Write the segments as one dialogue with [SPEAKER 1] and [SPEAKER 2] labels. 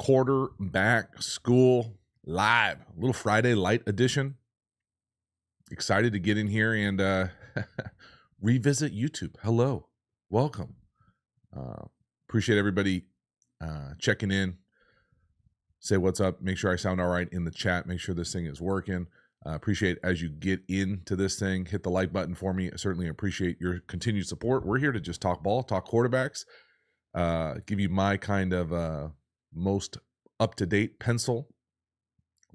[SPEAKER 1] Quarterback School live, a little Friday light edition. Excited to get in here and revisit YouTube. Hello, welcome. Appreciate everybody checking in. Say what's up. Make sure I sound all right in the chat. Make sure this thing is working. Appreciate as you get into this thing, hit the like button for me. I certainly appreciate your continued support. We're here to just talk ball, talk quarterbacks, give you my kind of most up-to-date pencil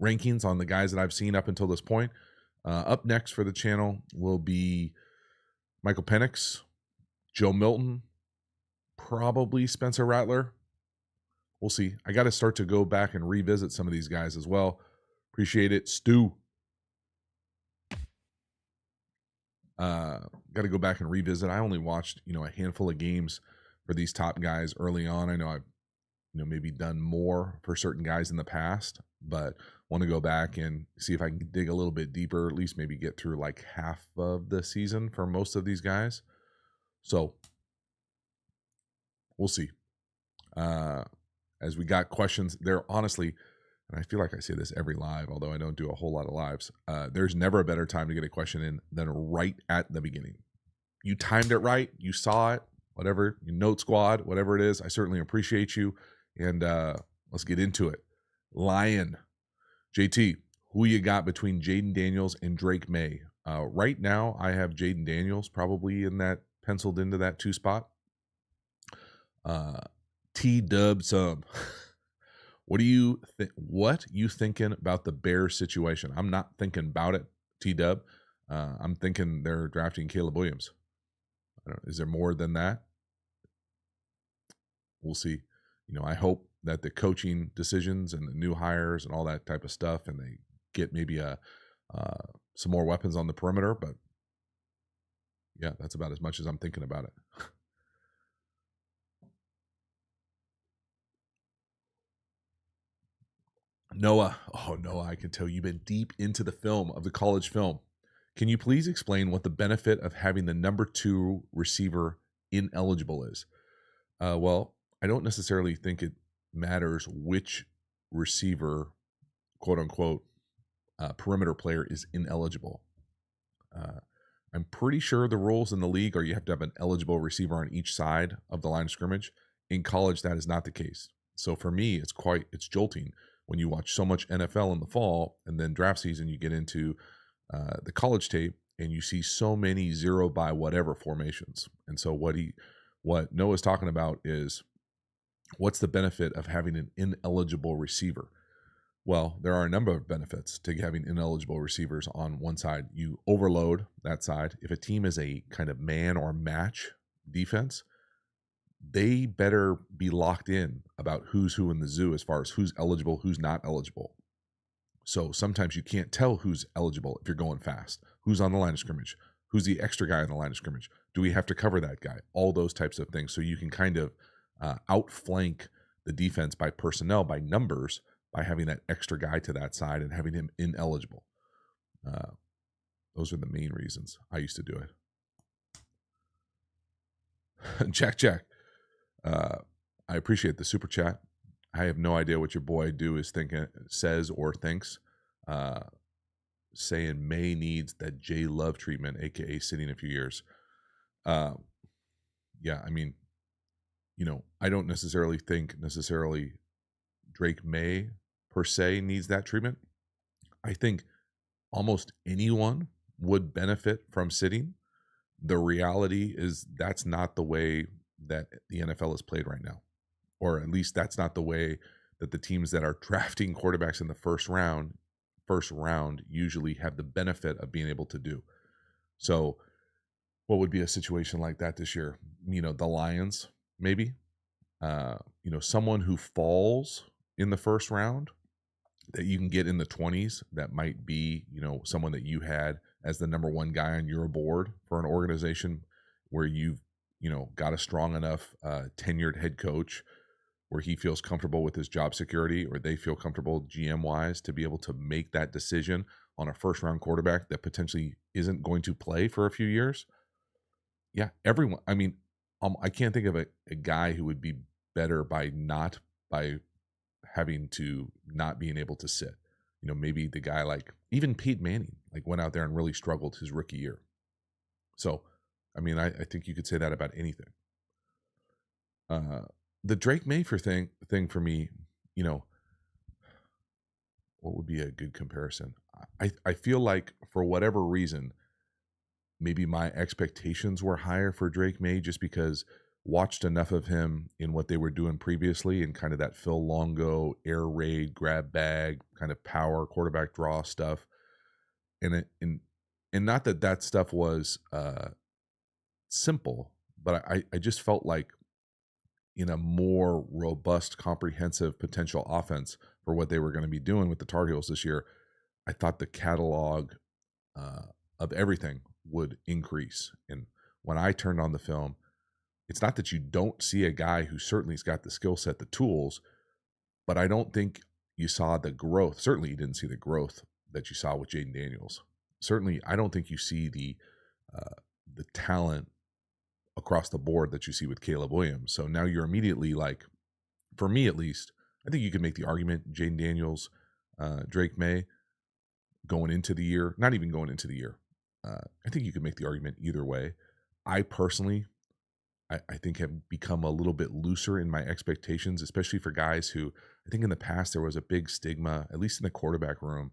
[SPEAKER 1] rankings on the guys that I've seen up until this point. Up next for the channel will be Michael Penix, Joe Milton, probably Spencer Rattler. We'll see. I got to start to go back and revisit some of these guys as well. Appreciate it. Stu. Got to go back and revisit. I only watched, a handful of games for these top guys early on. I know I've, maybe done more for certain guys in the past, but want to go back and see if I can dig a little bit deeper, at least maybe get through like half of the season for most of these guys. So we'll see. As we got questions there, honestly, and I feel like I say this every live, although I don't do a whole lot of lives, there's never a better time to get a question in than right at the beginning. You timed it right. You saw it, whatever, your note squad, whatever it is. I certainly appreciate you. And let's get into it. Lion, JT, who you got between Jaden Daniels and Drake May? Right now, I have Jaden Daniels probably in that, penciled into that 2 spot. T-Dub some. What you thinking about the Bears situation? I'm not thinking about it, T-Dub. I'm thinking they're drafting Caleb Williams. Is there more than that? We'll see. I hope that the coaching decisions and the new hires and all that type of stuff, and they get maybe some more weapons on the perimeter. But yeah, that's about as much as I'm thinking about it. Noah, I can tell you've been deep into the film of the college film. Can you please explain what the benefit of having the number 2 receiver ineligible is? Well, I don't necessarily think it matters which receiver, quote unquote, perimeter player is ineligible. I'm pretty sure the rules in the league are you have to have an eligible receiver on each side of the line of scrimmage. In college, that is not the case. So for me, it's jolting when you watch so much NFL in the fall and then draft season, you get into the college tape and you see so many 0 by whatever formations. And so what Noah's talking about is, what's the benefit of having an ineligible receiver? Well, there are a number of benefits to having ineligible receivers on one side. You overload that side. If a team is a kind of man or match defense, they better be locked in about who's who in the zoo as far as who's eligible, who's not eligible. So sometimes you can't tell who's eligible if you're going fast, who's on the line of scrimmage, who's the extra guy on the line of scrimmage. Do we have to cover that guy? All those types of things. So you can kind of outflank the defense by personnel, by numbers, by having that extra guy to that side and having him ineligible. Those are the main reasons I used to do it. Jack. I appreciate the super chat. I have no idea what your boy says or thinks. Saying May needs that J Love treatment, aka sitting a few years. Yeah, I mean, I don't necessarily think Drake May per se needs that treatment. I think almost anyone would benefit from sitting. The reality is that's not the way that the NFL is played right now, or at least that's not the way that the teams that are drafting quarterbacks in the first round usually have the benefit of being able to do. So what would be a situation like that this year? The Lions, maybe, someone who falls in the first round that you can get in the 20s, that might be, someone that you had as the number 1 guy on your board for an organization where you've, got a strong enough tenured head coach where he feels comfortable with his job security, or they feel comfortable GM wise to be able to make that decision on a first round quarterback that potentially isn't going to play for a few years. Yeah, everyone. I mean, I can't think of a guy who would be better by having to not being able to sit. Maybe the guy like even Peyton Manning went out there and really struggled his rookie year. So, I think you could say that about anything. The Drake May thing for me, what would be a good comparison? I feel like for whatever reason, maybe my expectations were higher for Drake May just because watched enough of him in what they were doing previously and kind of that Phil Longo air raid, grab bag, kind of power quarterback draw stuff. And not that stuff was simple, but I just felt like in a more robust, comprehensive potential offense for what they were going to be doing with the Tar Heels this year, I thought the catalog of everything would increase. And when I turned on the film, it's not that you don't see a guy who certainly's got the skill set, the tools, but I don't think you saw the growth. Certainly you didn't see the growth that you saw with Jaden Daniels. Certainly, I don't think you see the talent across the board that you see with Caleb Williams. So now you're immediately like, for me at least, I think you could make the argument Jaden Daniels, Drake May, going into the year, not even going into the year. I think you could make the argument either way. I personally, I think have become a little bit looser in my expectations, especially for guys who, I think in the past there was a big stigma, at least in the quarterback room,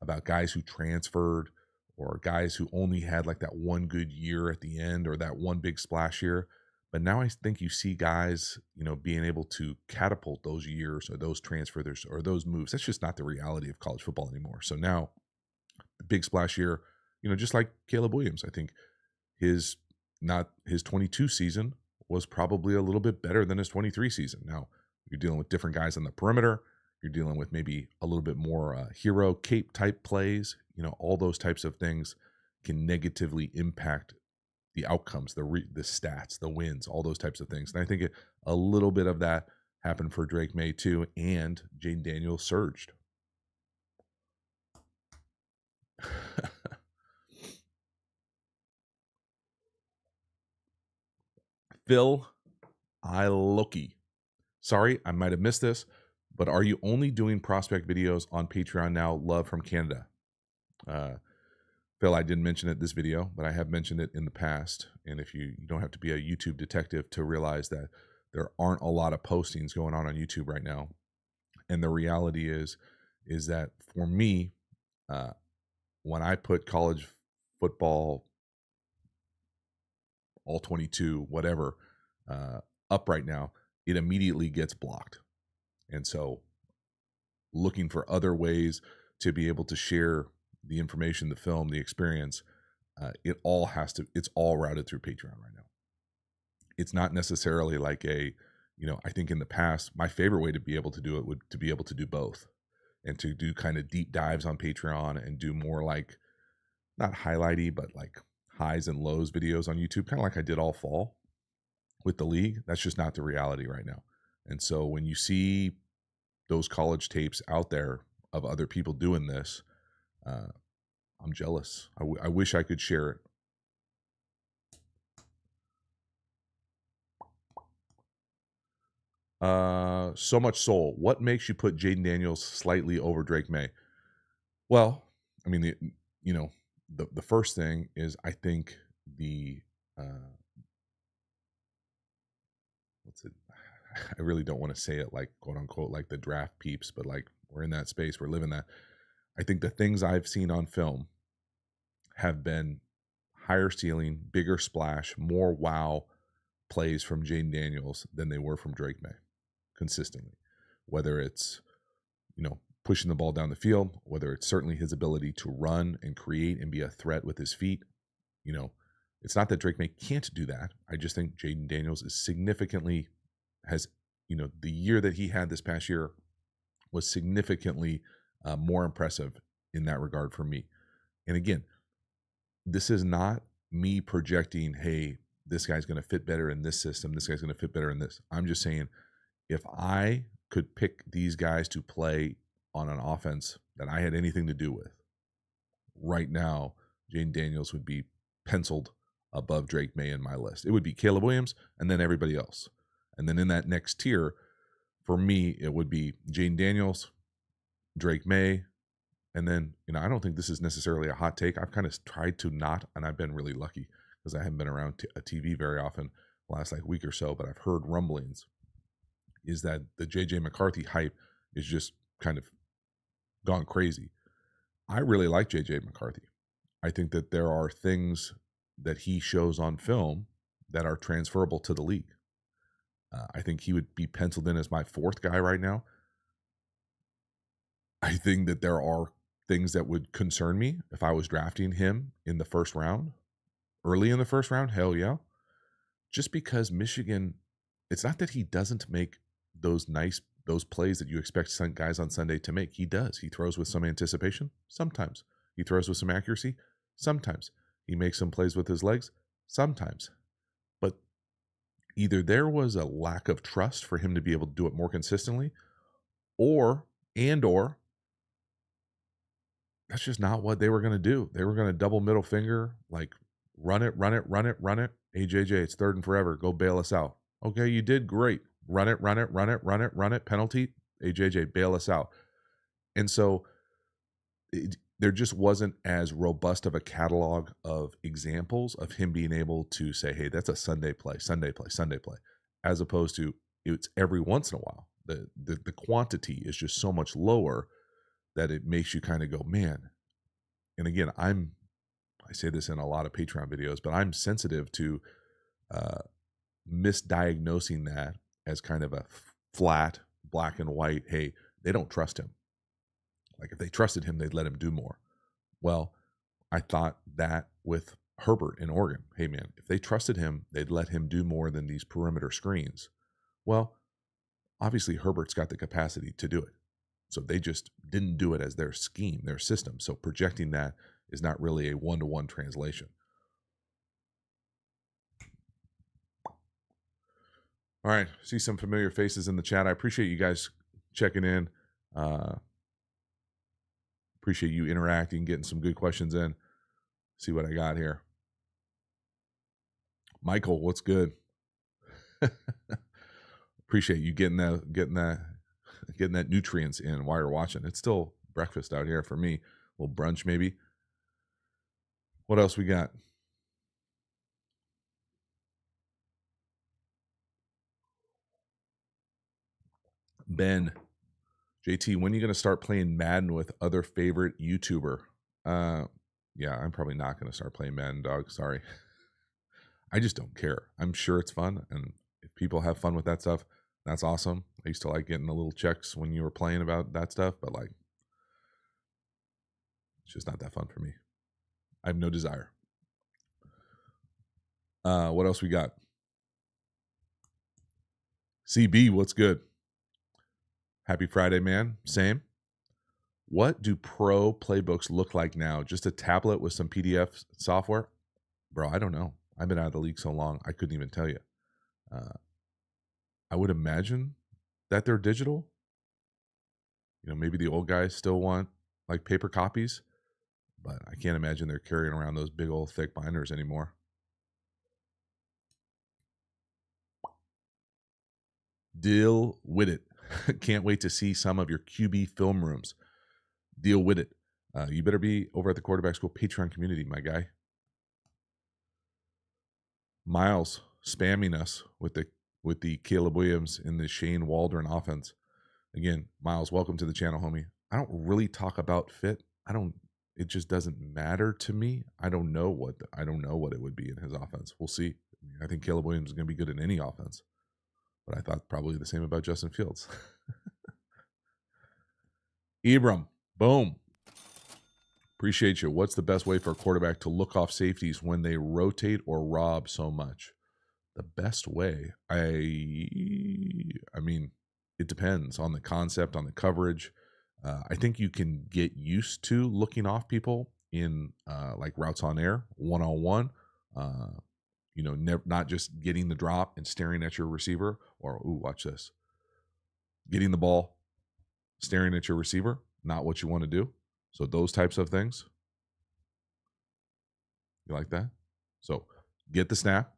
[SPEAKER 1] about guys who transferred or guys who only had like that one good year at the end or that one big splash year. But now I think you see guys, being able to catapult those years or those transfers or those moves. That's just not the reality of college football anymore. So now the big splash year, just like Caleb Williams, I think his 22 season was probably a little bit better than his 23 season. Now you're dealing with different guys on the perimeter. You're dealing with maybe a little bit more hero cape type plays. All those types of things can negatively impact the outcomes, the stats, the wins, all those types of things. And I think a little bit of that happened for Drake May too, and Jaden Daniels surged. Phil Iloki. Sorry, I might have missed this, but are you only doing prospect videos on Patreon now? Love from Canada. Phil, I didn't mention it this video, but I have mentioned it in the past. And if you don't have to be a YouTube detective to realize that there aren't a lot of postings going on YouTube right now. And the reality is that for me, when I put college football, all 22, whatever, up right now, it immediately gets blocked. And so looking for other ways to be able to share the information, the film, the experience, it's all routed through Patreon right now. It's not necessarily like I think in the past, my favorite way to be able to do it would to be able to do both and to do kind of deep dives on Patreon and do more like, not highlighty, but like highs and lows videos on YouTube, kind of like I did all fall with the league. That's just not the reality right now. And so when you see those college tapes out there of other people doing this, I'm jealous. I wish I could share it. So much soul. What makes you put Jaden Daniels slightly over Drake May? Well, I mean, the first thing is I think I really don't want to say it like quote unquote like the draft peeps, but like we're in that space, we're living that. I think the things I've seen on film have been higher ceiling, bigger splash, more wow plays from Jaden Daniels than they were from Drake May consistently. Whether it's, pushing the ball down the field, whether it's certainly his ability to run and create and be a threat with his feet. It's not that Drake May can't do that. I just think Jaden Daniels is significantly the year that he had this past year was significantly more impressive in that regard for me. And again, this is not me projecting, hey, this guy's going to fit better in this system. This guy's going to fit better in this. I'm just saying, if I could pick these guys to play on an offense that I had anything to do with, right now, Jaden Daniels would be penciled above Drake May in my list. It would be Caleb Williams and then everybody else. And then in that next tier, For me, it would be Jaden Daniels, Drake May, and then, I don't think this is necessarily a hot take. I've kind of tried to not, and I've been really lucky because I haven't been around a TV very often the last week or so, but I've heard rumblings is that the JJ McCarthy hype is just kind of gone crazy. I really like JJ McCarthy. I think that there are things that he shows on film that are transferable to the league. I think he would be penciled in as my fourth guy right now. I think that there are things that would concern me if I was drafting him in the first round, early in the first round. Hell yeah. Just because Michigan, it's not that he doesn't make those plays that you expect some guys on Sunday to make. He does. He throws with some anticipation. Sometimes he throws with some accuracy. Sometimes he makes some plays with his legs. Sometimes, but either there was a lack of trust for him to be able to do it more consistently, or that's just not what they were going to do. They were going to double middle finger, like run it. Hey, JJ, it's third and forever. Go bail us out. Okay, you did great. Run it. Penalty. Hey, JJ, bail us out. And so there just wasn't as robust of a catalog of examples of him being able to say, hey, that's a Sunday play, as opposed to it's every once in a while. The quantity is just so much lower that it makes you kind of go, man. And again, I say this in a lot of Patreon videos, but I'm sensitive to misdiagnosing that as kind of a flat, black and white, hey, they don't trust him. Like if they trusted him, they'd let him do more. Well, I thought that with Herbert in Oregon. Hey, man, if they trusted him, they'd let him do more than these perimeter screens. Well, obviously Herbert's got the capacity to do it. So they just didn't do it as their scheme, their system. So projecting that is not really a one-to-one translation. All right. See some familiar faces in the chat. I appreciate you guys checking in. Appreciate you interacting, getting some good questions in. See what I got here. Michael, what's good? Appreciate you getting that nutrients in while you're watching. It's still breakfast out here for me. A little brunch maybe. What else we got? Ben, JT, when are you going to start playing Madden with other favorite YouTuber? Yeah, I'm probably not going to start playing Madden, dog. Sorry. I just don't care. I'm sure it's fun, and if people have fun with that stuff, that's awesome. I used to like getting the little checks when you were playing about that stuff, but like, it's just not that fun for me. I have no desire. What else we got? CB, what's good? Happy Friday, man. Same. What do pro playbooks look like now? Just a tablet with some PDF software? Bro, I don't know. I've been out of the league so long, I couldn't even tell you. I would imagine that they're digital. Maybe the old guys still want like paper copies, but I can't imagine they're carrying around those big old thick binders anymore. Deal with it. Can't wait to see some of your QB film rooms. Deal with it. You better be over at the Quarterback School Patreon community, my guy. Miles spamming us with the Caleb Williams and the Shane Waldron offense. Again, Miles, welcome to the channel, homie. I don't really talk about fit. It just doesn't matter to me. I don't know what it would be in his offense. We'll see. I think Caleb Williams is going to be good in any offense. But I thought probably the same about Justin Fields. Ibram, boom. Appreciate you. What's the best way for a quarterback to look off safeties when they rotate or rob so much? The best way, I mean, it depends on the concept, on the coverage. I think you can get used to looking off people in like routes on air, one-on-one. Not just getting the drop and staring at your receiver, or watch this. Getting the ball, staring at your receiver, not what you want to do. So those types of things. You like that? So get the snap,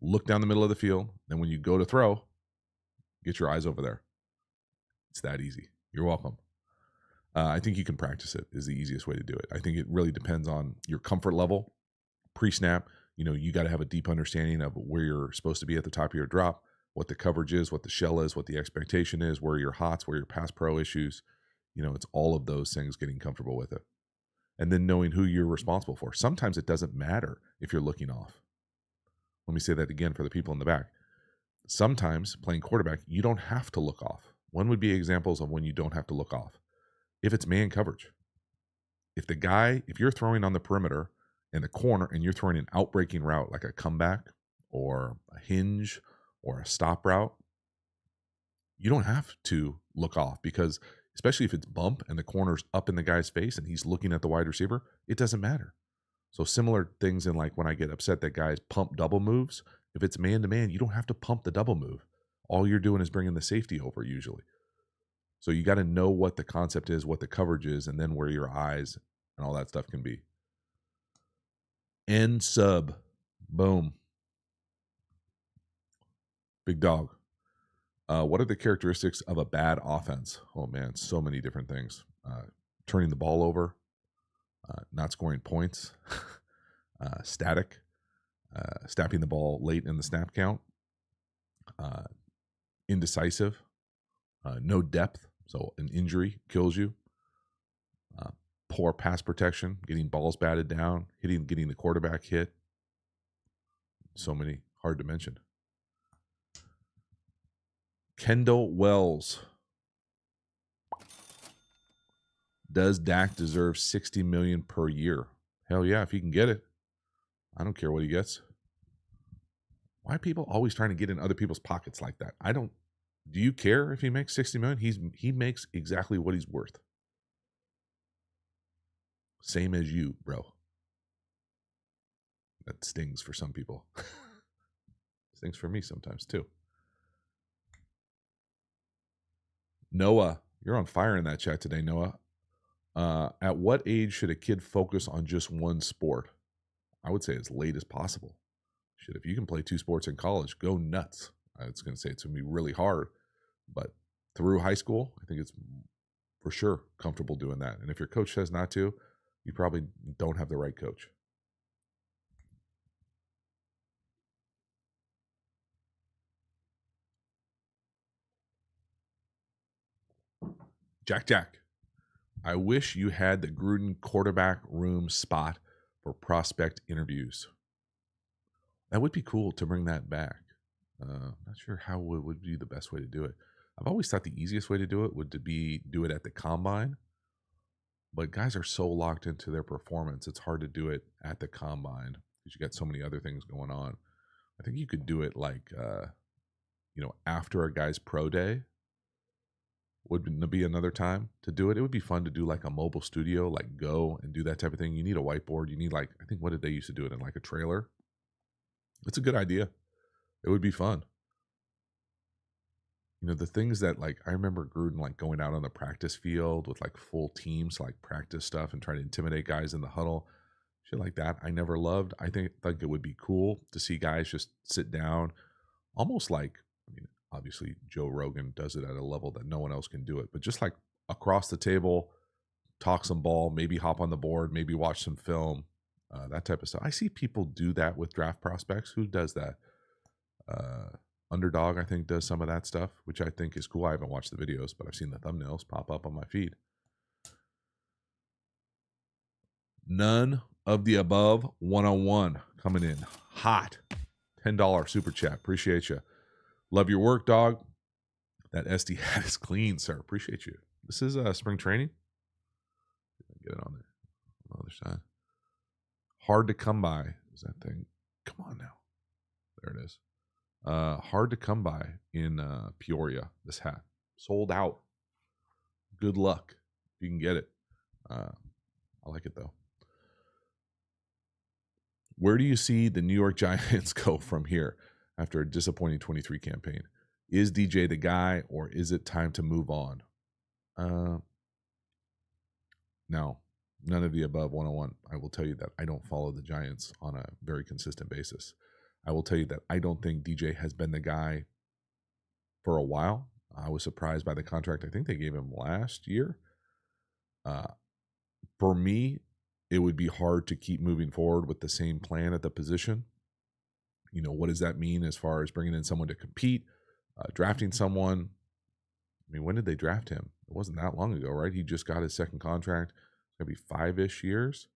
[SPEAKER 1] look down the middle of the field. Then when you go to throw, Get your eyes over there. It's that easy. You're welcome. I think you can practice it is the easiest way to do it. I think it really depends on your comfort level. Pre-snap, you got to have a deep understanding of where you're supposed to be at the top of your drop, what the coverage is, what the shell is, what the expectation is, where your hots, where your pass pro issues. It's all of those things, getting comfortable with it. And then knowing who you're responsible for. Sometimes it doesn't matter if you're looking off. Let me say that again for the people in the back. Sometimes playing quarterback, you don't have to look off. One would be examples of when you don't have to look off. If it's man coverage. If you're throwing on the perimeter in the corner and you're throwing an outbreaking route like a comeback or a hinge or a stop route, you don't have to look off, because especially if it's bump and the corner's up in the guy's face and he's looking at the wide receiver, it doesn't matter. So similar things in like when I get upset that guys pump double moves, if it's man-to-man, you don't have to pump the double move. All you're doing is bringing the safety over usually. So you got to know what the concept is, what the coverage is, and then where your eyes and all that stuff can be. End sub. Boom. Big dog. What are the characteristics of a bad offense? Oh, man, so many different things. Turning the ball over, not scoring points, static, snapping the ball late in the snap count, indecisive, no depth, so an injury kills you, poor pass protection, getting balls batted down, getting the quarterback hit. So many, hard to mention. Kendall Wells. Does Dak deserve $60 million per year? Hell yeah, if he can get it. I don't care what he gets. Why are people always trying to get in other people's pockets like that? Do you care if he makes $60 million? He makes exactly what he's worth. Same as you, bro. That stings for some people. Stings for me sometimes too. Noah, you're on fire in that chat today, Noah. At what age should a kid focus on just one sport? I would say as late as possible. Shit, if you can play 2 sports in college, go nuts. I was going to say it's going to be really hard, but through high school, I think it's for sure comfortable doing that. And if your coach says not to, you probably don't have the right coach. Jack. I wish you had the Gruden quarterback room spot for prospect interviews. That would be cool to bring that back. Not sure how it would be the best way to do it. I've always thought the easiest way to do it would be do it at the combine. But guys are so locked into their performance, it's hard to do it at the combine because you got so many other things going on. I think you could do it like, after a guy's pro day would be another time to do it. It would be fun to do like a mobile studio, like go and do that type of thing. You need a whiteboard. You need I think, what did they used to do it in, like a trailer? It's a good idea. It would be fun. The things that I remember Gruden going out on the practice field with full teams, practice stuff and trying to intimidate guys in the huddle, shit like that. I never loved. I think it would be cool to see guys just sit down, almost obviously Joe Rogan does it at a level that no one else can do it, but just across the table, talk some ball, maybe hop on the board, maybe watch some film, that type of stuff. I see people do that with draft prospects. Who does that? Underdog, I think, does some of that stuff, which I think is cool. I haven't watched the videos, but I've seen the thumbnails pop up on my feed. None of the above 101 coming in hot. $10 super chat. Appreciate you. Love your work, dog. That SD hat is clean, sir. Appreciate you. This is spring training. Get it on there. On the other side. Hard to come by. Is that thing? Come on now. There it is. Hard to come by in Peoria, this hat. Sold out. Good luck if you can get it. I like it, though. Where do you see the New York Giants go from here after a disappointing 23 campaign? Is DJ the guy, or is it time to move on? No, none of the above 101. I will tell you that I don't follow the Giants on a very consistent basis. I will tell you that I don't think DJ has been the guy for a while. I was surprised by the contract I think they gave him last year. For me, it would be hard to keep moving forward with the same plan at the position. What does that mean as far as bringing in someone to compete, drafting someone? I mean, when did they draft him? It wasn't that long ago, right? He just got his second contract. It's going to be 5-ish years.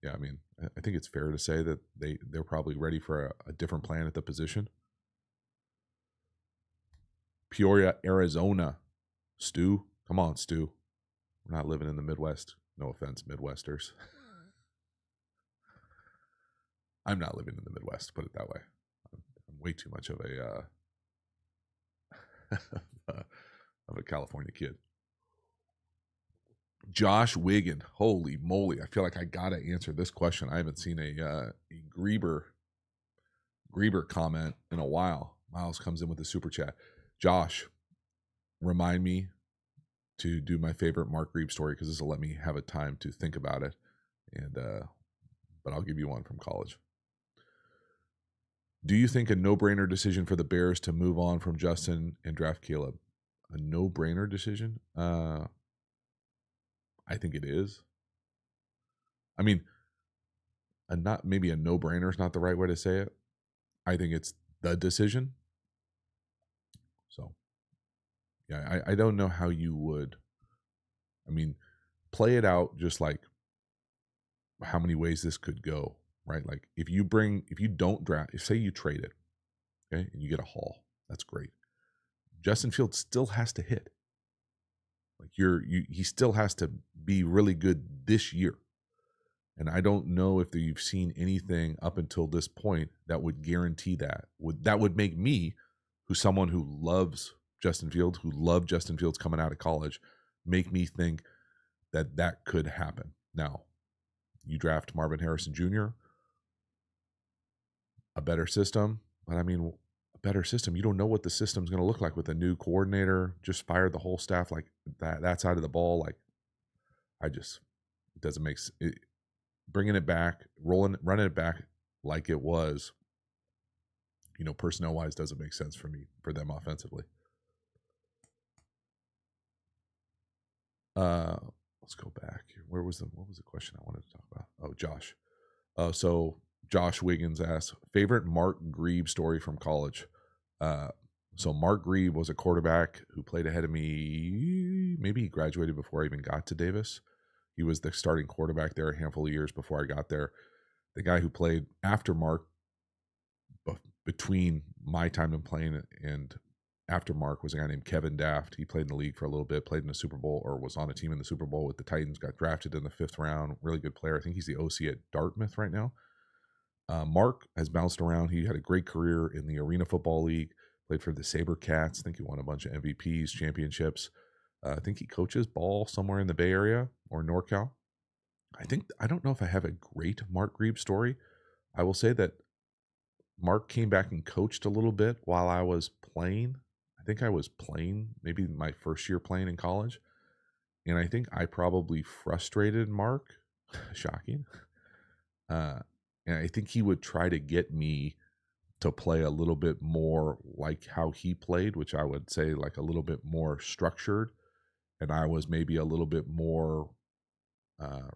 [SPEAKER 1] Yeah, I mean, I think it's fair to say that they're probably ready for a different plan at the position. Peoria, Arizona. Stu, come on, Stu. We're not living in the Midwest. No offense, Midwesters. I'm not living in the Midwest, put it that way. I'm way too much of a California kid. Josh Wiggin. Holy moly. I feel like I got to answer this question. I haven't seen a Grieber comment in a while. Miles comes in with a super chat. Josh, remind me to do my favorite Mark Grieb story because this will let me have a time to think about it. But I'll give you one from college. Do you think a no-brainer decision for the Bears to move on from Justin and draft Caleb? A no-brainer decision? I think it is. I mean, maybe a no-brainer is not the right way to say it. I think it's the decision. So, yeah, I don't know how you would. I mean, play it out just like how many ways this could go, right? Like if you don't draft, say you trade it, okay, and you get a haul, that's great. Justin Fields still has to hit. Like he still has to be really good this year. And I don't know if you've seen anything up until this point that would guarantee that. That would make me, who's someone who loves Justin Fields, who loved Justin Fields coming out of college, make me think that could happen. Now, you draft Marvin Harrison Jr., a better system, but I mean, a better system. You don't know what the system's going to look like with a new coordinator. Just fired the whole staff like that side of the ball. Like, it doesn't make it. Bringing it back, running it back like it was, personnel wise, doesn't make sense for them offensively. Let's go back. What was the question I wanted to talk about? Oh, Josh. So Josh Wiggins asked, favorite Mark Grieb story from college. So Mark Grieb was a quarterback who played ahead of me. Maybe he graduated before I even got to Davis. He was the starting quarterback there a handful of years before I got there. The guy who played after Mark, between my time in playing and after Mark, was a guy named Kevin Daft. He played in the league for a little bit, played in the Super Bowl, or was on a team in the Super Bowl with the Titans, got drafted in the 5th round. Really good player. I think he's the OC at Dartmouth right now. Mark has bounced around. He had a great career in the Arena Football League, played for the SaberCats. I think he won a bunch of MVPs, championships. I think he coaches ball somewhere in the Bay Area or NorCal. I don't know if I have a great Mark Grieb story. I will say that Mark came back and coached a little bit while I was playing. I think I was playing maybe my first year playing in college. And I think I probably frustrated Mark. Shocking. And I think he would try to get me to play a little bit more like how he played, which I would say like a little bit more structured. And I was maybe a little bit more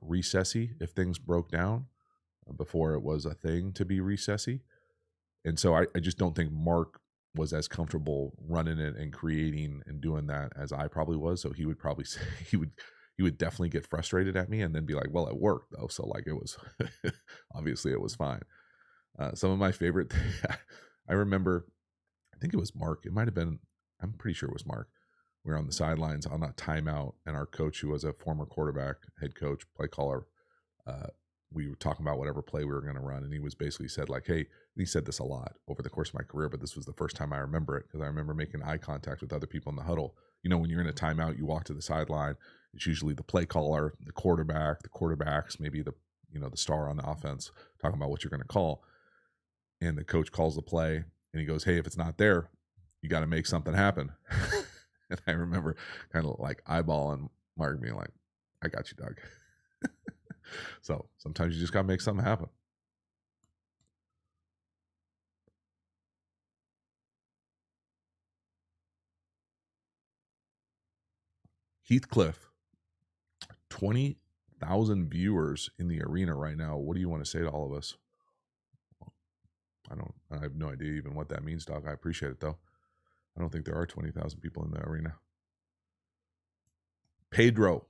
[SPEAKER 1] recessy if things broke down before it was a thing to be recessy. And so I just don't think Mark was as comfortable running it and creating and doing that as I probably was. So he would probably say he would definitely get frustrated at me and then be like, well, it worked though. So like it was, obviously it was fine. Some of my favorite, I remember, I think it was Mark. It might've been, I'm pretty sure it was Mark. We were on the sidelines on a timeout, and our coach, who was a former quarterback, head coach, play caller, we were talking about whatever play we were going to run, and he was basically said like, hey, he said this a lot over the course of my career, but this was the first time I remember it because I remember making eye contact with other people in the huddle. When you're in a timeout, you walk to the sideline. It's usually the play caller, the quarterback, the quarterbacks, maybe the star on the offense, talking about what you're going to call. And the coach calls the play, and he goes, hey, if it's not there, you got to make something happen. And I remember kind of like eyeballing Mark being like, I got you, Doug. So sometimes you just got to make something happen. Heathcliff, 20,000 viewers in the arena right now. What do you want to say to all of us? I have no idea even what that means, dog. I appreciate it, though. I don't think there are 20,000 people in the arena. Pedro,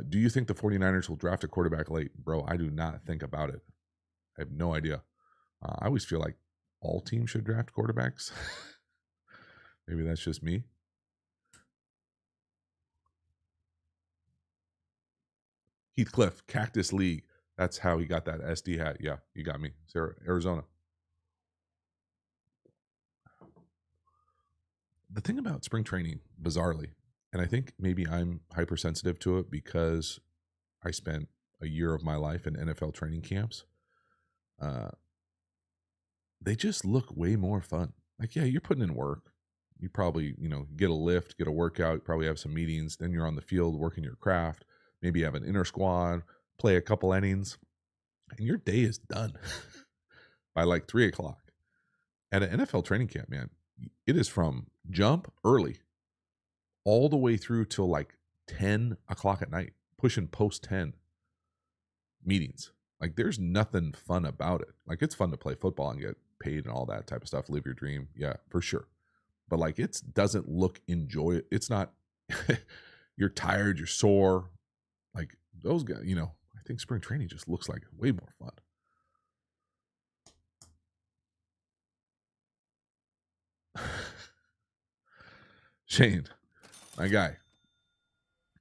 [SPEAKER 1] do you think the 49ers will draft a quarterback late? Bro, I do not think about it. I have no idea. I always feel like all teams should draft quarterbacks. Maybe that's just me. Heathcliff, Cactus League. That's how he got that SD hat. Yeah, you got me. Arizona. The thing about spring training, bizarrely, and I think maybe I'm hypersensitive to it because I spent a year of my life in NFL training camps. They just look way more fun. Like, yeah, you're putting in work. You probably, get a lift, get a workout, probably have some meetings. Then you're on the field working your craft. Maybe you have an inner squad, play a couple innings, and your day is done by like 3 o'clock. At an NFL training camp, man, it is from jump early all the way through till like 10 o'clock at night, pushing post 10 meetings. Like, there's nothing fun about it. Like, it's fun to play football and get paid and all that type of stuff, live your dream. Yeah, for sure. But like, it doesn't look it's not, you're tired, you're sore. Like those guys, I think spring training just looks like way more fun. Shane, my guy,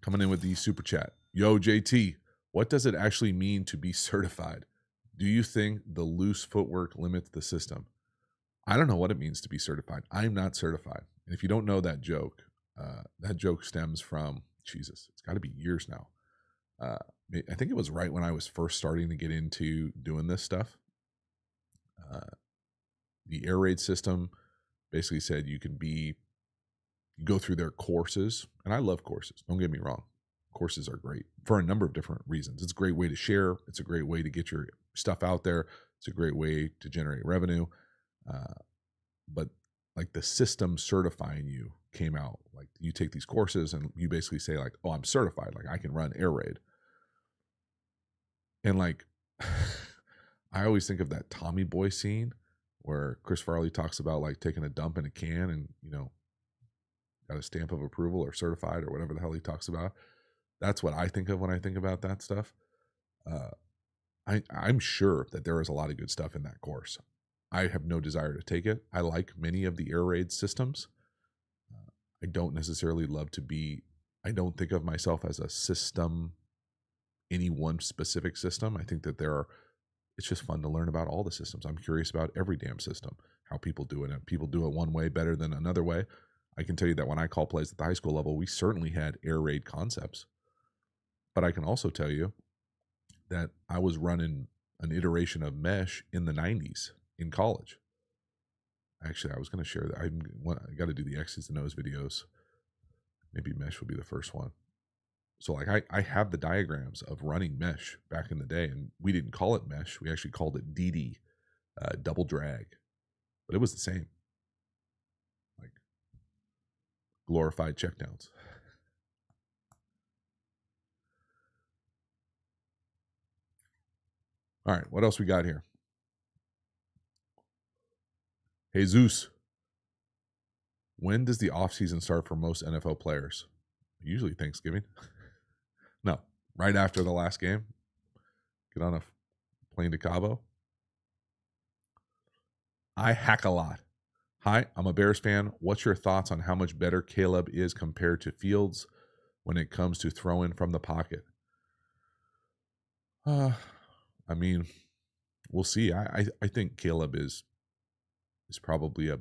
[SPEAKER 1] coming in with the super chat. Yo, JT, what does it actually mean to be certified? Do you think the loose footwork limits the system? I don't know what it means to be certified. I'm not certified. And if you don't know that joke stems from, Jesus, it's got to be years now. I think it was right when I was first starting to get into doing this stuff. The air raid system basically said you go through their courses. And I love courses. Don't get me wrong. Courses are great for a number of different reasons. It's a great way to share. It's a great way to get your stuff out there. It's a great way to generate revenue. But like the system certifying you came out. Like, you take these courses and you basically say like, oh, I'm certified. Like, I can run air raid. And like, I always think of that Tommy Boy scene where Chris Farley talks about like taking a dump in a can and, got a stamp of approval or certified or whatever the hell he talks about. That's what I think of when I think about that stuff. I'm sure that there is a lot of good stuff in that course. I have no desire to take it. I like many of the air raid systems. I don't necessarily I don't think of myself as a system, any one specific system. I think that it's just fun to learn about all the systems. I'm curious about every damn system, how people do it. And people do it one way better than another way. I can tell you that when I call plays at the high school level, we certainly had air raid concepts. But I can also tell you that I was running an iteration of mesh in the 90s in college. Actually, I was going to share that. I got to do the X's and O's videos. Maybe mesh will be the first one. So like I have the diagrams of running mesh back in the day, and we didn't call it mesh. We actually called it DD, double drag. But it was the same. Like glorified checkdowns. All right, what else we got here? Jesus, when does the offseason start for most NFL players? Usually Thanksgiving. No, right after the last game. Get on a plane to Cabo. I hack a lot. Hi, I'm a Bears fan. What's your thoughts on how much better Caleb is compared to Fields when it comes to throwing from the pocket? I mean, we'll see. I think Caleb is probably a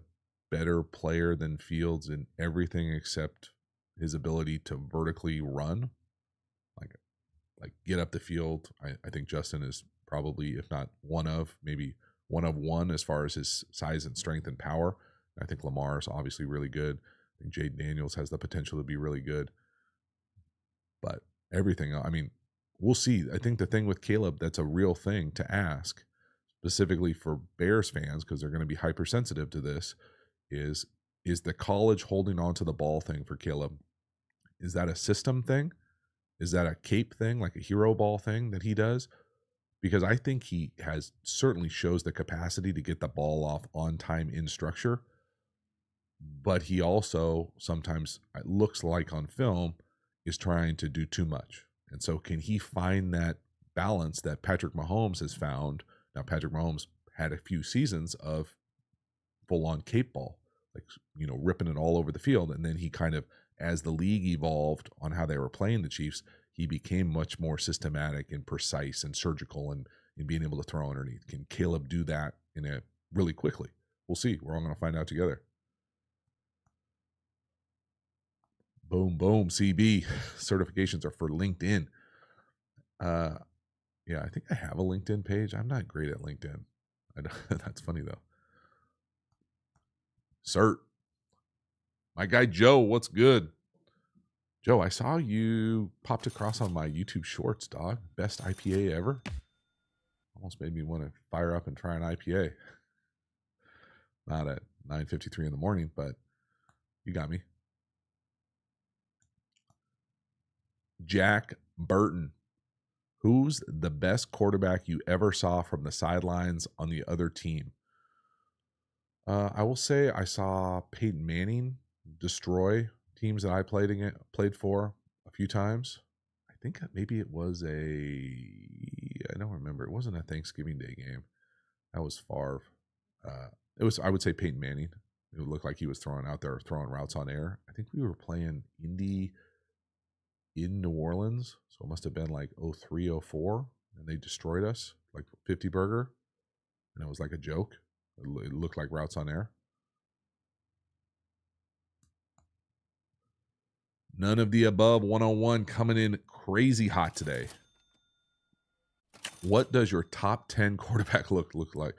[SPEAKER 1] better player than Fields in everything except his ability to vertically run, like get up the field. I think Justin is probably, if not maybe one of one as far as his size and strength and power. I think Lamar is obviously really good. I think Jaden Daniels has the potential to be really good. But everything, I mean, we'll see. I think the thing with Caleb that's a real thing to ask, specifically for Bears fans, because they're going to be hypersensitive to this, is the college holding on to the ball thing for Caleb. Is that a system thing? Is that a cape thing, like a hero ball thing that he does? Because I think he has certainly shows the capacity to get the ball off on time in structure, but he also sometimes, it looks like on film, is trying to do too much. And so can he find that balance that Patrick Mahomes has found? Now, Patrick Mahomes had a few seasons of full-on cape ball, like, ripping it all over the field. And then he kind of, as the league evolved on how they were playing the Chiefs, he became much more systematic and precise and surgical and being able to throw underneath. Can Caleb do that really quickly? We'll see. We're all going to find out together. Boom, boom, CB. Certifications are for LinkedIn. Yeah, I think I have a LinkedIn page. I'm not great at LinkedIn. That's funny, though. Cert. My guy Joe, what's good? Joe, I saw you popped across on my YouTube shorts, dog. Best IPA ever. Almost made me want to fire up and try an IPA. Not at 9:53 in the morning, but you got me. Jack Burton. Who's the best quarterback you ever saw from the sidelines on the other team? I will say I saw Peyton Manning destroy teams that I played for a few times. I think maybe it was I don't remember. It wasn't a Thanksgiving Day game. That was Favre. It was, I would say, Peyton Manning. It looked like he was throwing routes on air. I think we were playing Indy in New Orleans, so it must have been like 03, 04, and they destroyed us, like 50 burger, and it was like a joke. It looked like routes on air. None of the above. 101 coming in crazy hot today. What does your top 10 quarterback look like?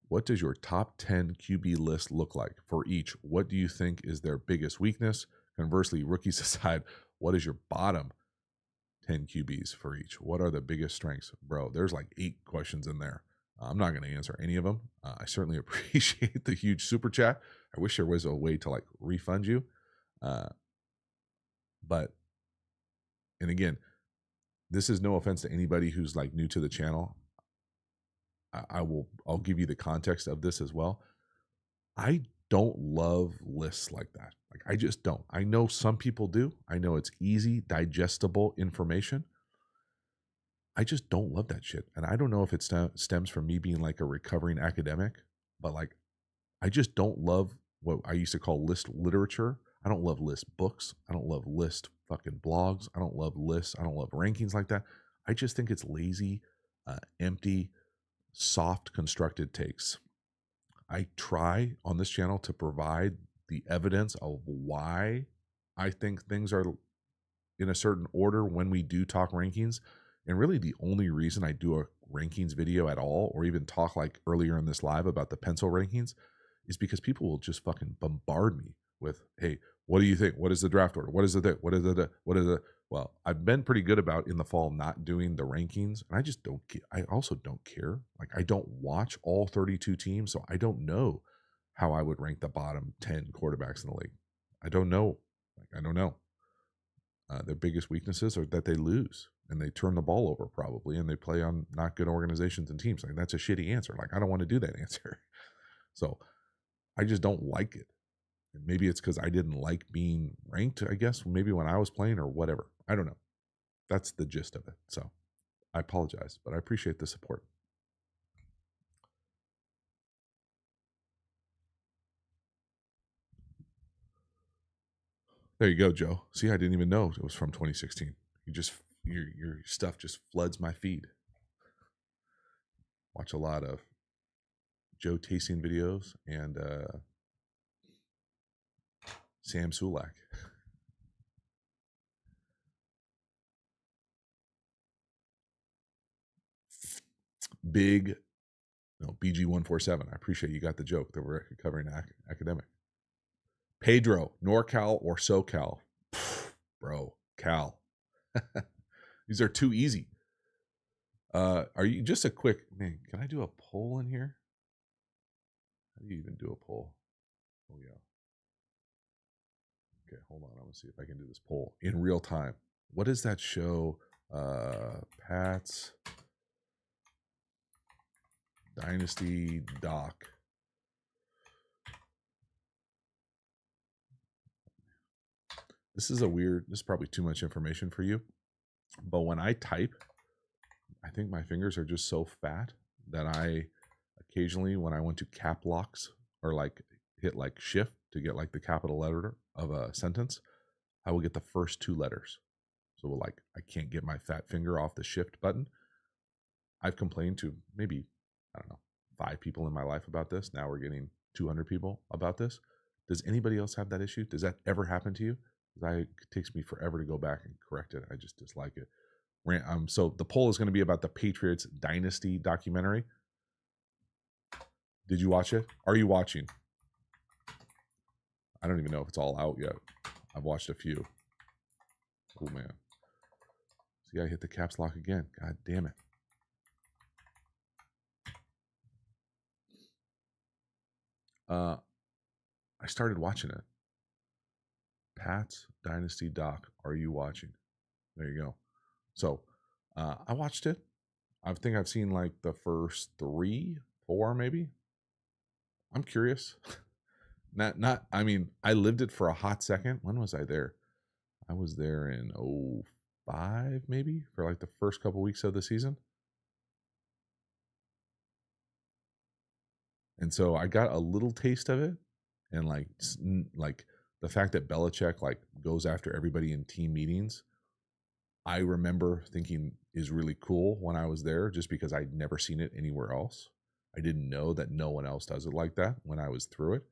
[SPEAKER 1] What does your top 10 QB list look like for each? What do you think is their biggest weakness? Conversely, rookies aside, what is your bottom 10 QBs for each? What are the biggest strengths? Bro, there's like 8 questions in there. I'm not going to answer any of them. I certainly appreciate the huge super chat. I wish there was a way to like refund you. But, and again, this is no offense to anybody who's like new to the channel. I'll give you the context of this as well. I don't love lists like that. Like, I just don't. I know some people do. I know it's easy, digestible information. I just don't love that shit. And I don't know if it stems from me being like a recovering academic, but like, I just don't love what I used to call list literature. I don't love list books. I don't love list fucking blogs. I don't love lists. I don't love rankings like that. I just think it's lazy, empty, soft constructed takes. I try on this channel to provide the evidence of why I think things are in a certain order when we do talk rankings. And really the only reason I do a rankings video at all, or even talk like earlier in this live about the pencil rankings, is because people will just fucking bombard me with, hey, what do you think? What is the draft order? What is the, what is the, well, I've been pretty good about in the fall not doing the rankings, and I just don't. I also don't care. Like, I don't watch all 32 teams, so I don't know how I would rank the bottom 10 quarterbacks in the league. I don't know. Like, I don't know. Their biggest weaknesses are that they lose and they turn the ball over probably, and they play on not good organizations and teams. Like, that's a shitty answer. Like, I don't want to do that answer. So I just don't like it. And maybe it's because I didn't like being ranked, I guess, maybe when I was playing or whatever. I don't know. That's the gist of it. So I apologize, but I appreciate the support. There you go, Joe. See, I didn't even know it was from 2016. Your stuff just floods my feed. Watch a lot of Joe Tasing videos and Sam Sulak. BG147. I appreciate you got the joke that we're covering academic. Pedro, NorCal or SoCal? Bro, Cal. These are too easy. Are you just a quick, man, can I do a poll in here? How do you even do a poll? Oh, yeah. Okay, hold on. I'm going to see if I can do this poll in real time. What is that show? Pat's Dynasty doc. This is probably too much information for you. But when I type, I think my fingers are just so fat that I occasionally, when I went to cap locks or like hit like shift to get like the capital letter of a sentence, I will get the first 2 letters. So like I can't get my fat finger off the shift button. I've complained to maybe, I don't know, 5 people in my life about this. Now we're getting 200 people about this. Does anybody else have that issue? Does that ever happen to you? It takes me forever to go back and correct it. I just dislike it. So the poll is going to be about the Patriots Dynasty documentary. Did you watch it? Are you watching? I don't even know if it's all out yet. I've watched a few. Oh, man. See, I hit the caps lock again. God damn it. I started watching it. Pat's Dynasty doc. Are you watching? There you go. So I watched it. I think I've seen like the first 3, 4 maybe. I'm curious. I mean, I lived it for a hot second. When was I there? I was there in 2005 maybe, for like the first couple weeks of the season. And so I got a little taste of it, and like the fact that Belichick like goes after everybody in team meetings, I remember thinking is really cool when I was there, just because I'd never seen it anywhere else. I didn't know that no one else does it like that when I was through it.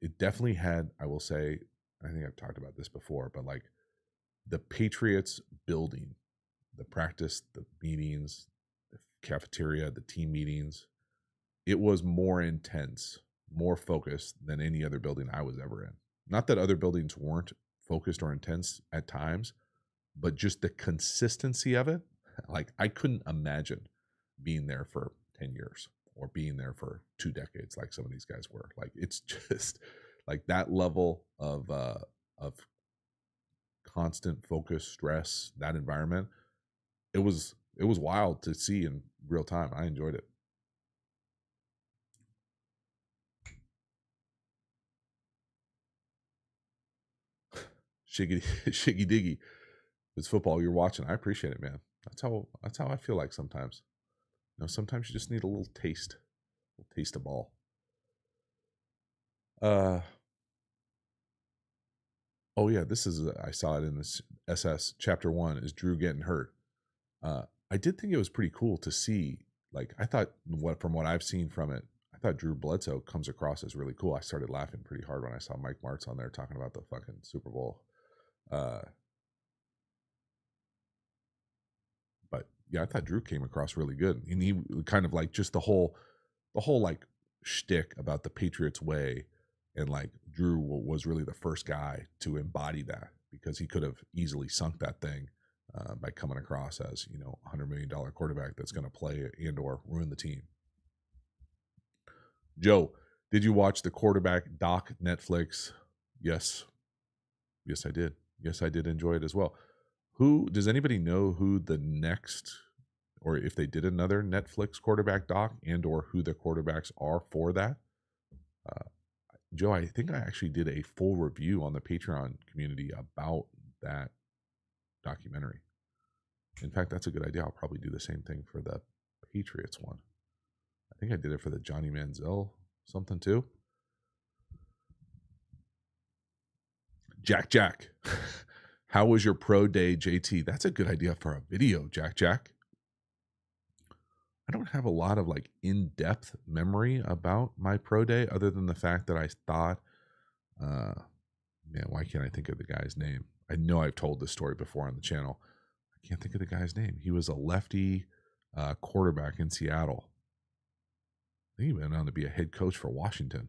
[SPEAKER 1] It definitely had, I will say, I think I've talked about this before, but like the Patriots building, the practice, the meetings, the cafeteria, the team meetings, it was more intense, more focused than any other building I was ever in. Not that other buildings weren't focused or intense at times, but just the consistency of it. Like I couldn't imagine being there for 10 years or being there for 2 decades like some of these guys were. Like it's just like that level of constant focus, stress, that environment. It was wild to see in real time. I enjoyed it. Shiggy diggy. It's football you're watching. I appreciate it, man. That's how I feel like sometimes. You know, sometimes you just need a little taste of ball. Oh yeah, this is I saw it in this SS chapter 1 is Drew getting hurt. I did think it was pretty cool to see. Like I thought, from what I've seen from it, I thought Drew Bledsoe comes across as really cool. I started laughing pretty hard when I saw Mike Martz on there talking about the fucking Super Bowl. But yeah, I thought Drew came across really good, and he kind of like just the whole like shtick about the Patriots way, and like Drew was really the first guy to embody that, because he could have easily sunk that thing by coming across as, you know, $100 million quarterback that's going to play and or ruin the team. Joe, did you watch the quarterback doc Netflix? Yes I did. Yes, I did enjoy it as well. Does anybody know who the next, or if they did another Netflix quarterback doc, and or who the quarterbacks are for that? Joe, I think I actually did a full review on the Patreon community about that documentary. In fact, that's a good idea. I'll probably do the same thing for the Patriots one. I think I did it for the Johnny Manziel something too. Jack. How was your pro day, JT? That's a good idea for a video, Jack. I don't have a lot of like in-depth memory about my pro day, other than the fact that I thought, man, why can't I think of the guy's name? I know I've told this story before on the channel. I can't think of the guy's name. He was a lefty quarterback in Seattle. I think he went on to be a head coach for Washington.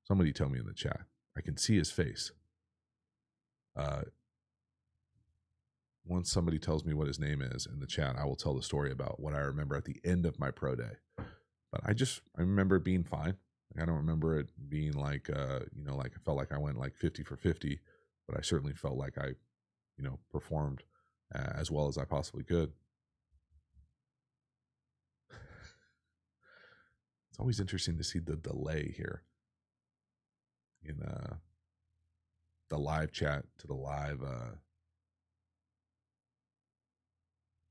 [SPEAKER 1] Somebody tell me in the chat. I can see his face. Once somebody tells me what his name is in the chat, I will tell the story about what I remember at the end of my pro day. But I remember it being fine. I don't remember it being like, like I felt like I went like 50 for 50, but I certainly felt like I, performed as well as I possibly could. It's always interesting to see the delay here in the live chat to the live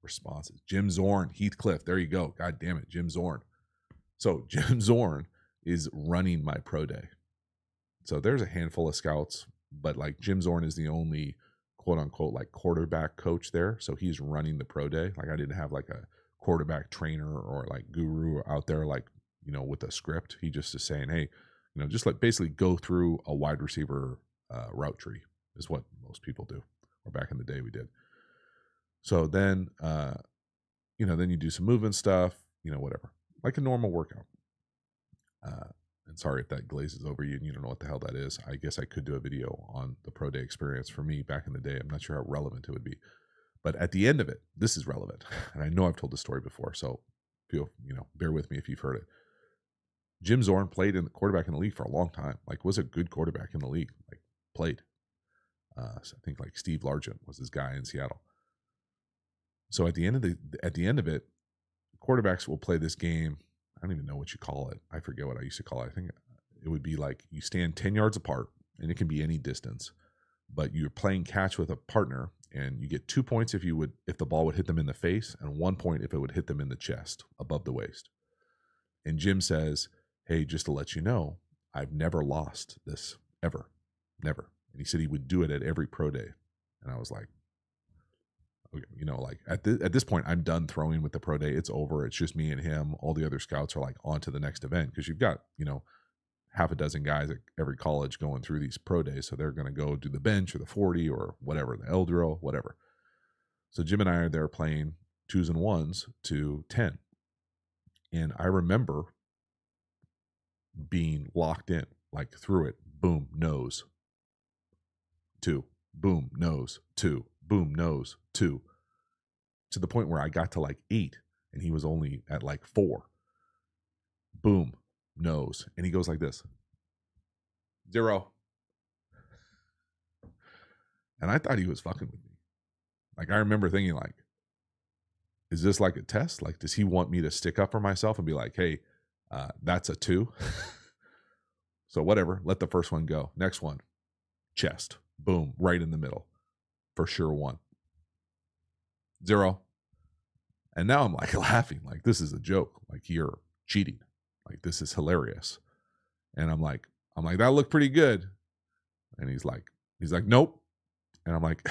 [SPEAKER 1] responses. Jim Zorn, Heathcliff. There you go. God damn it, Jim Zorn. So Jim Zorn is running my pro day. So there's a handful of scouts, but like Jim Zorn is the only quote unquote like quarterback coach there. So he's running the pro day. Like I didn't have like a quarterback trainer or like guru out there like, with a script. He just is saying, hey, just like basically go through a wide receiver route tree is what most people do. Or back in the day we did. So then, then you do some movement stuff, whatever, like a normal workout. And sorry if that glazes over you and you don't know what the hell that is. I guess I could do a video on the pro day experience for me back in the day. I'm not sure how relevant it would be. But at the end of it, this is relevant. And I know I've told this story before, so bear with me if you've heard it. Jim Zorn played in the quarterback in the league for a long time. Like, was a good quarterback in the league. Like, played. So I think like Steve Largent was his guy in Seattle. So at the end of it, quarterbacks will play this game. I don't even know what you call it. I forget what I used to call it. I think it would be like you stand 10 yards apart, and it can be any distance, but you're playing catch with a partner, and you get 2 points if the ball would hit them in the face, and 1 point if it would hit them in the chest above the waist. And Jim says, hey, just to let you know, I've never lost this ever, never. And he said he would do it at every pro day. And I was like, okay, like at this point, I'm done throwing with the pro day. It's over. It's just me and him. All the other scouts are like on to the next event because you've got, half a dozen guys at every college going through these pro days. So they're going to go do the bench or the 40 or whatever, the L drill, whatever. So Jim and I are there playing 2s and 1s to 10. And I remember being locked in, like through it, boom, nose, 2, boom, nose, 2, boom, nose, 2, to the point where I got to like 8 and he was only at like 4. Boom, nose. And he goes like this, 0. And I thought he was fucking with me. Like, I remember thinking like, is this like a test? Like, does he want me to stick up for myself and be like, hey, that's a 2? So whatever, let the first one go. Next one, chest, boom, right in the middle. For sure 1. 0. And now I'm like laughing, like this is a joke. Like, you're cheating. Like, this is hilarious. And I'm like, that looked pretty good. And he's like, nope. And I'm like,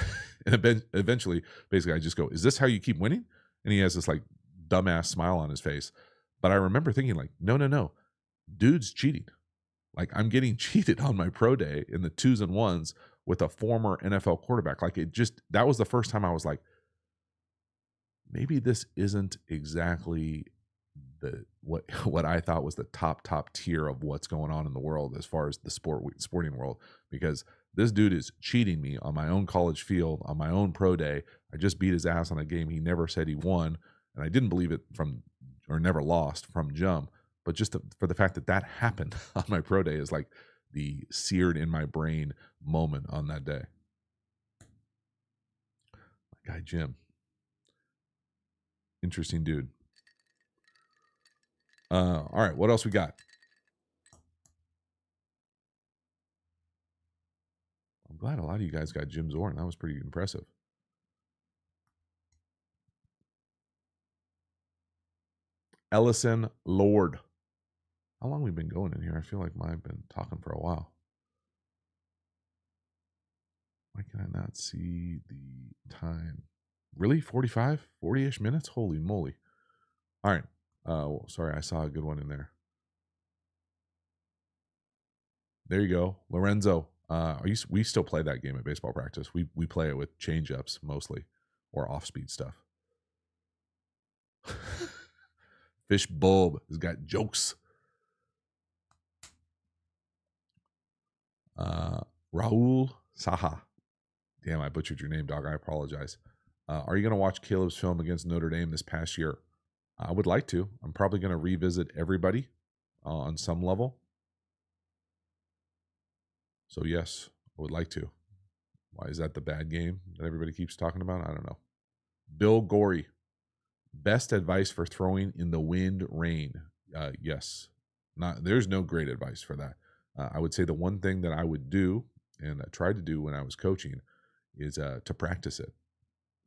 [SPEAKER 1] and eventually, basically I just go, is this how you keep winning? And he has this like dumbass smile on his face. But I remember thinking like, no, dude's cheating. Like, I'm getting cheated on my pro day in the 2s and 1s with a former NFL quarterback. Like, that was the first time I was like, maybe this isn't exactly what I thought was the top tier of what's going on in the world as far as the sporting world, because this dude is cheating me on my own college field, on my own pro day. I just beat his ass on a game he never said he won, and I didn't believe it or never lost from jump. But just for the fact that happened on my pro day is like the seared in my brain moment on that day. My guy Jim, interesting dude. All right, what else we got? I'm glad a lot of you guys got Jim Zorn. That was pretty impressive. Ellison Lord. How long have we been going in here? I feel like I've been talking for a while. Why can I not see the time? Really? 45? 40-ish minutes? Holy moly. All right. Sorry, I saw a good one in there. There you go. Lorenzo. We still play that game at baseball practice. We play it with change-ups mostly, or off-speed stuff. Fish Bulb has got jokes. Raul Saha. Damn, I butchered your name, dog. I apologize. Are you going to watch Caleb's film against Notre Dame this past year? I would like to. I'm probably going to revisit everybody on some level. So yes, I would like to. Why is that the bad game that everybody keeps talking about? I don't know. Bill Gorey, best advice for throwing in the wind, rain. Yes, there's no great advice for that. I would say the one thing that I would do and I tried to do when I was coaching is to practice it.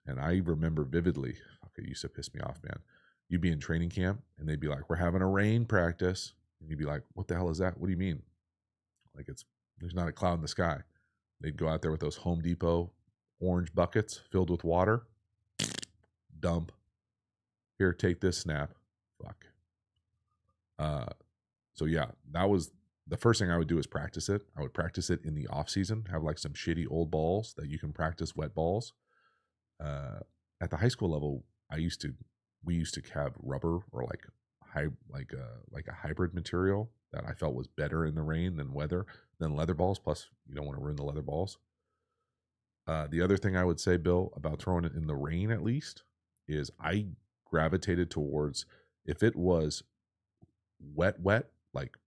[SPEAKER 1] And I remember vividly, it used to piss me off, man. You'd be in training camp and they'd be like, we're having a rain practice. And you'd be like, what the hell is that? What do you mean? Like there's not a cloud in the sky. They'd go out there with those Home Depot orange buckets filled with water. Dump. Here, take this, snap. Fuck. So yeah, that was the first thing I would do is practice it. I would practice it in the off season, have like some shitty old balls that you can practice wet balls. At the high school level, we used to have rubber or like a hybrid material that I felt was better in the rain than leather balls. Plus, you don't want to ruin the leather balls. The other thing I would say, Bill, about throwing it in the rain at least is I gravitated towards if it was wet, like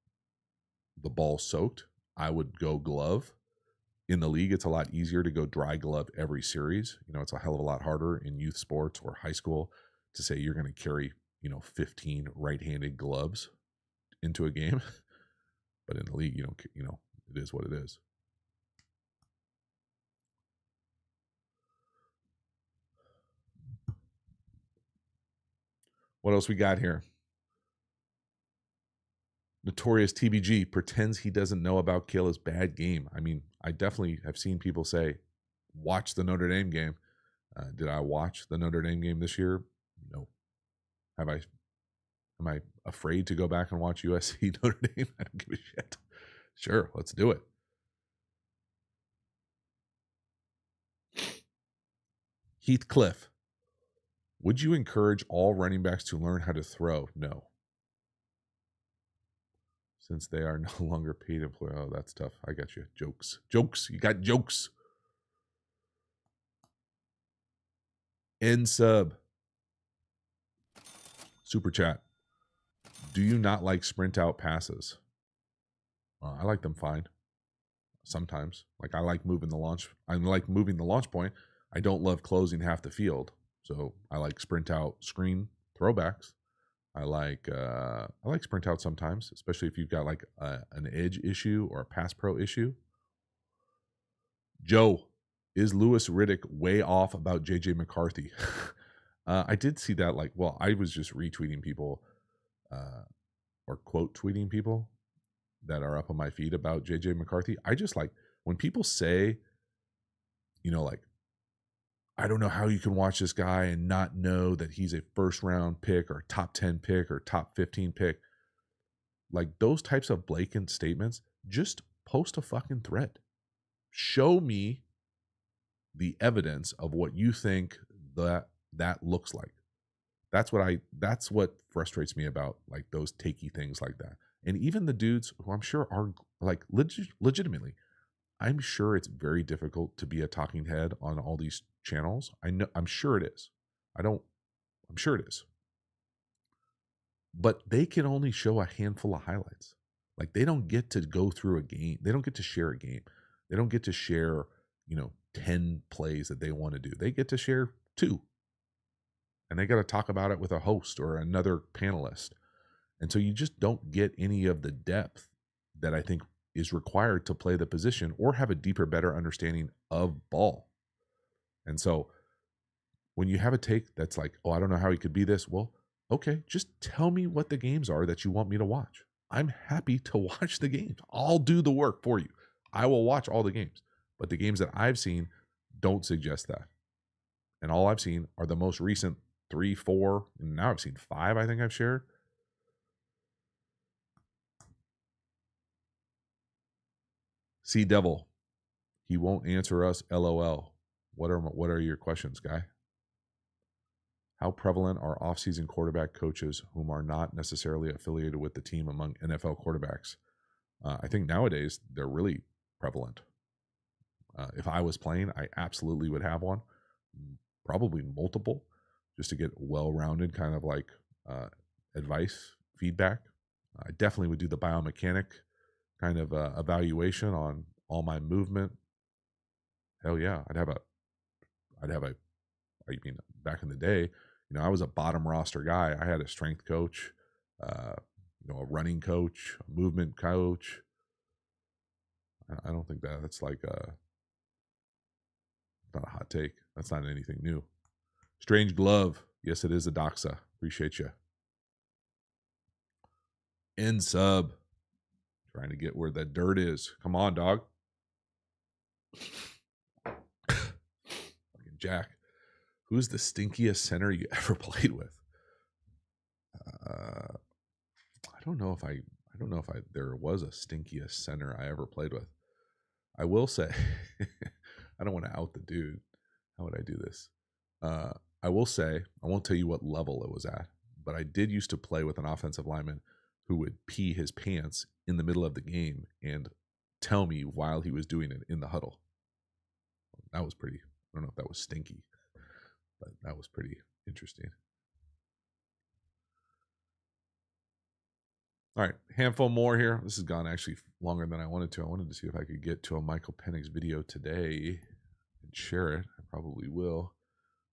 [SPEAKER 1] the ball soaked, I would go glove. In the league, it's a lot easier to go dry glove every series. It's a hell of a lot harder in youth sports or high school to say you're going to carry, 15 right-handed gloves into a game. But in the league, it is what it is. What else we got here? Notorious TBG pretends he doesn't know about Kayla's bad game. I mean, I definitely have seen people say, watch the Notre Dame game. Did I watch the Notre Dame game this year? No. Am I afraid to go back and watch USC Notre Dame? I don't give a shit. Sure, let's do it. Heathcliff, would you encourage all running backs to learn how to throw? No. Since they are no longer paid employees. Oh, that's tough. I got you. Jokes. You got jokes. End sub. Super chat. Do you not like sprint out passes? I like them fine. Sometimes. Like I like moving the launch. I like moving the launch point. I don't love closing half the field. So I like sprint out screen throwbacks. I like sprint out sometimes, especially if you've got like an edge issue or a pass pro issue. Joe, is Louis Riddick way off about JJ McCarthy? I did see that. I was just retweeting people or quote tweeting people that are up on my feed about JJ McCarthy. I just like when people say, I don't know how you can watch this guy and not know that he's a first round pick or top 10 pick or top 15 pick. Like those types of blatant statements, just post a fucking thread. Show me the evidence of what you think that looks like. That's what frustrates me about like those takey things like that. And even the dudes who I'm sure are like legitimately, I'm sure it's very difficult to be a talking head on all these channels. I'm sure it is. I'm sure it is. But they can only show a handful of highlights. Like they don't get to go through a game. They don't get to share a game. They don't get to share, 10 plays that they want to do. They get to share 2. And they got to talk about it with a host or another panelist. And so you just don't get any of the depth that I think is required to play the position or have a deeper, better understanding of ball. And so when you have a take that's like, oh, I don't know how he could be this. Well, okay, just tell me what the games are that you want me to watch. I'm happy to watch the games. I'll do the work for you. I will watch all the games. But the games that I've seen don't suggest that. And all I've seen are the most recent 3, 4, and now I've seen 5, I think I've shared. Sea Devil, he won't answer us, LOL. What are your questions, guy? How prevalent are off-season quarterback coaches whom are not necessarily affiliated with the team among NFL quarterbacks? I think nowadays they're really prevalent. If I was playing, I absolutely would have one, probably multiple, just to get well-rounded kind of like advice, feedback. I definitely would do the biomechanic kind of evaluation on all my movement. Hell yeah, I'd have a. I mean, back in the day, I was a bottom roster guy. I had a strength coach, a running coach, a movement coach. I don't think that's like not a hot take. That's not anything new. Strange glove. Yes, it is a doxa. Appreciate you. End sub. Trying to get where the dirt is. Come on, dog. Fucking Jack. Who's the stinkiest center you ever played with? I don't know if there was a stinkiest center I ever played with. I will say, I don't want to out the dude. How would I do this? I will say, I won't tell you what level it was at, but I did used to play with an offensive lineman who would pee his pants in the middle of the game and tell me while he was doing it in the huddle. That was pretty, I don't know if that was stinky, but that was pretty interesting. All right, handful more here. This has gone actually longer than I wanted to. I wanted to see if I could get to a Michael Penix video today and share it. I probably will.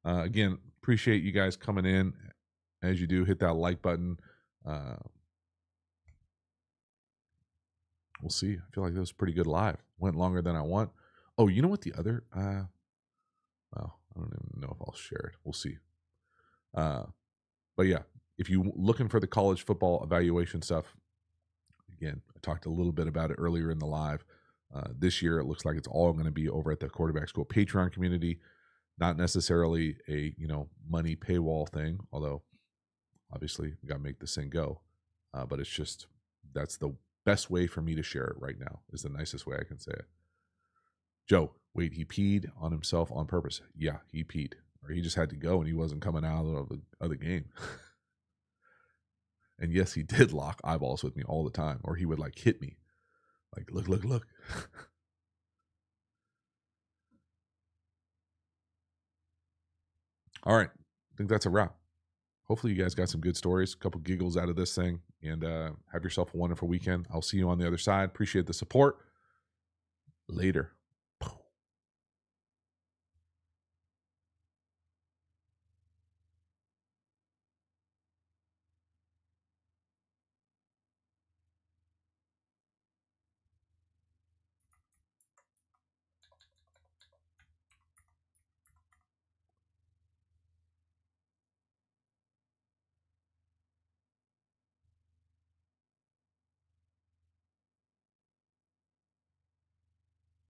[SPEAKER 1] Again, appreciate you guys coming in. As you do, hit that like button. We'll see. I feel like that was pretty good live. Went longer than I want. Oh, you know what the other? Well, I don't even know if I'll share it. We'll see. But yeah, if you're looking for the college football evaluation stuff, again, I talked a little bit about it earlier in the live. This year, it looks like it's all going to be over at the Quarterback School Patreon community. Not necessarily a money paywall thing, although obviously we got to make this thing go. But it's just that's the best way for me to share it right now. Is the nicest way I can say it. Joe, wait, he peed on himself on purpose. Yeah, he peed, or he just had to go and he wasn't coming out of the game. And yes, he did lock eyeballs with me all the time, or he would like hit me, like look. All right, I think that's a wrap. Hopefully you guys got some good stories, a couple giggles out of this thing, and have yourself a wonderful weekend. I'll see you on the other side. Appreciate the support. Later.